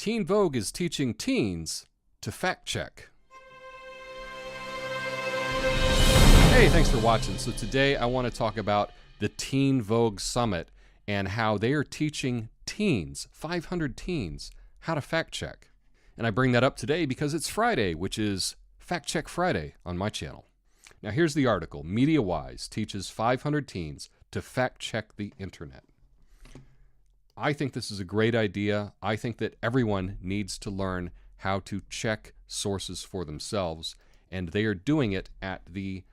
Teen Vogue is teaching teens to fact check. Hey, thanks for watching. So today I want to talk about the Teen Vogue Summit and how they are teaching teens, 500 teens, how to fact check. And I bring that up today because it's Friday, which is Fact Check Friday on my channel. Now here's the article. MediaWise teaches 500 teens to fact check the internet. I think this is a great idea. I think that everyone needs to learn how to check sources for themselves, and they are doing it at the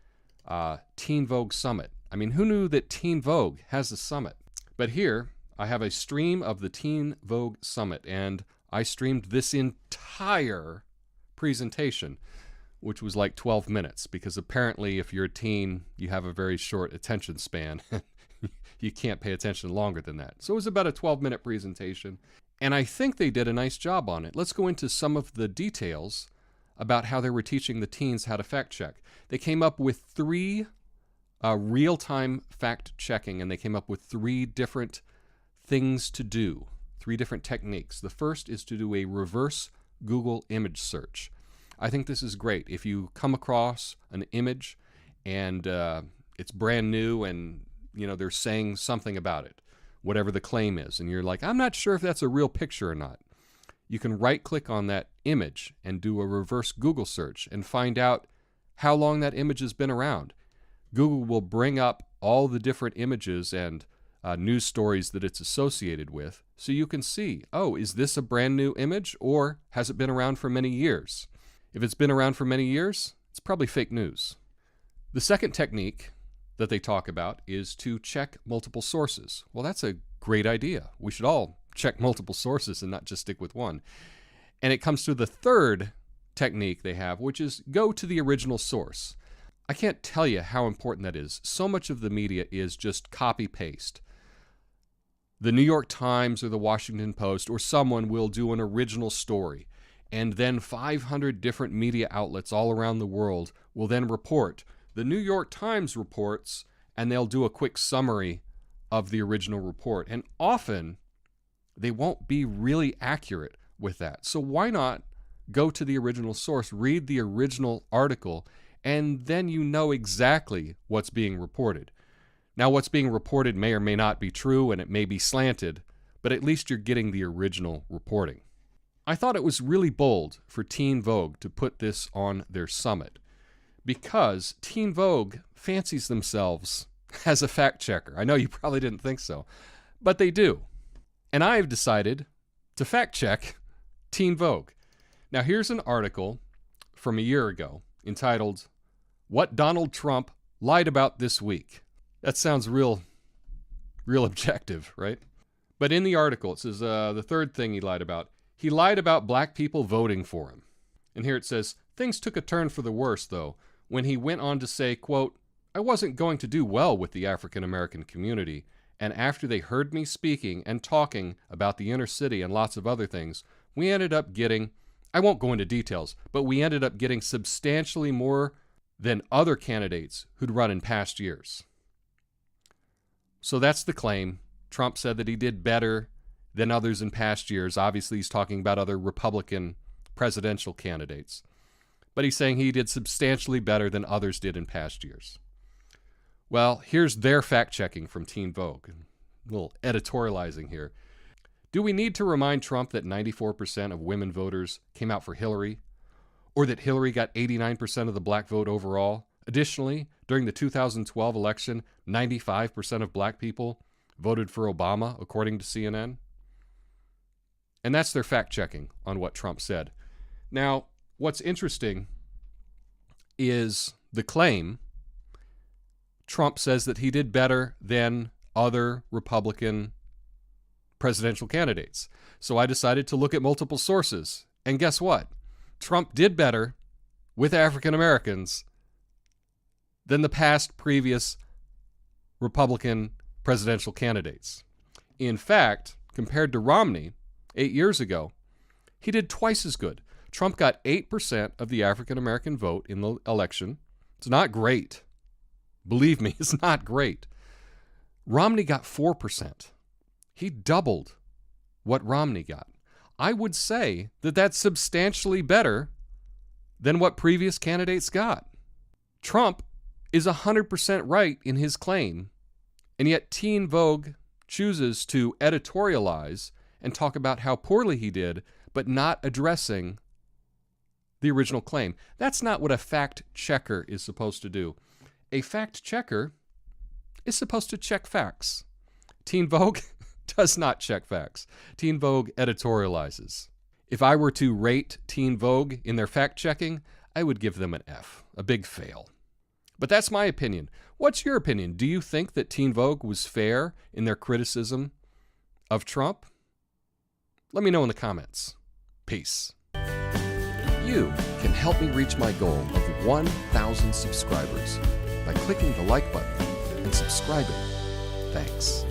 Teen Vogue Summit. I mean, who knew that Teen Vogue has a summit? But here, I have a stream of the Teen Vogue Summit, and I streamed this entire presentation, which was like 12 minutes, because apparently if you're a teen, you have a very short attention span. You can't pay attention longer than that. So it was about a 12-minute presentation, and I think they did a nice job on it. Let's go into some of the details about how they were teaching the teens how to fact check. They came up with 3 real-time fact checking, and they came up with 3 different things to do, 3 different techniques. The first is to do a reverse Google image search. I think this is great. If you come across an image and it's brand new and they're saying something about it, whatever the claim is, and you're like, I'm not sure if that's a real picture or not. You can right-click on that image and do a reverse Google search and find out how long that image has been around. Google will bring up all the different images and news stories that it's associated with, so you can see, oh, is this a brand new image, or has it been around for many years? If it's been around for many years, it's probably fake news. The second technique that they talk about is to check multiple sources. Well, that's a great idea. We should all check multiple sources and not just stick with one. And it comes to the third technique they have, which is go to the original source. I can't tell you how important that is. So much of the media is just copy-paste. The New York Times or the Washington Post or someone will do an original story, and then 500 different media outlets all around the world will then report. The New York Times reports, and they'll do a quick summary of the original report. And often, they won't be really accurate with that. So why not go to the original source, read the original article, and then you know exactly what's being reported. Now, what's being reported may or may not be true, and it may be slanted, but at least you're getting the original reporting. I thought it was really bold for Teen Vogue to put this on their summit, because Teen Vogue fancies themselves as a fact checker. I know you probably didn't think so, but they do. And I've decided to fact check Teen Vogue. Now here's an article from a year ago entitled, "What Donald Trump Lied About This Week." That sounds real objective, right? But in the article, it says the third thing he lied about black people voting for him. And here it says, things took a turn for the worse, though, when he went on to say, quote, "I wasn't going to do well with the African-American community, and after they heard me speaking and talking about the inner city and lots of other things, we ended up getting, I won't go into details, but we ended up getting substantially more than other candidates who'd run in past years." So that's the claim. Trump said that he did better than others in past years. Obviously, he's talking about other Republican presidential candidates. But he's saying he did substantially better than others did in past years. Well, here's their fact-checking from Teen Vogue. A little editorializing here. Do we need to remind Trump that 94% of women voters came out for Hillary? Or that Hillary got 89% of the black vote overall? Additionally, during the 2012 election, 95% of black people voted for Obama, according to CNN. And that's their fact-checking on what Trump said. Now, what's interesting is the claim. Trump says that he did better than other Republican presidential candidates. So I decided to look at multiple sources. And guess what? Trump did better with African Americans than the previous Republican presidential candidates. In fact, compared to Romney 8 years ago, he did twice as good. Trump got 8% of the African American vote in the election. It's not great. Believe me, it's not great. Romney got 4%. He doubled what Romney got. I would say that that's substantially better than what previous candidates got. Trump is 100% right in his claim, and yet Teen Vogue chooses to editorialize and talk about how poorly he did, but not addressing the original claim. That's not what a fact checker is supposed to do. A fact checker is supposed to check facts. Teen Vogue does not check facts. Teen Vogue editorializes. If I were to rate Teen Vogue in their fact checking, I would give them an F, a big fail. But that's my opinion. What's your opinion? Do you think that Teen Vogue was fair in their criticism of Trump? Let me know in the comments. Peace. You can help me reach my goal of 1,000 subscribers by clicking the like button and subscribing. Thanks.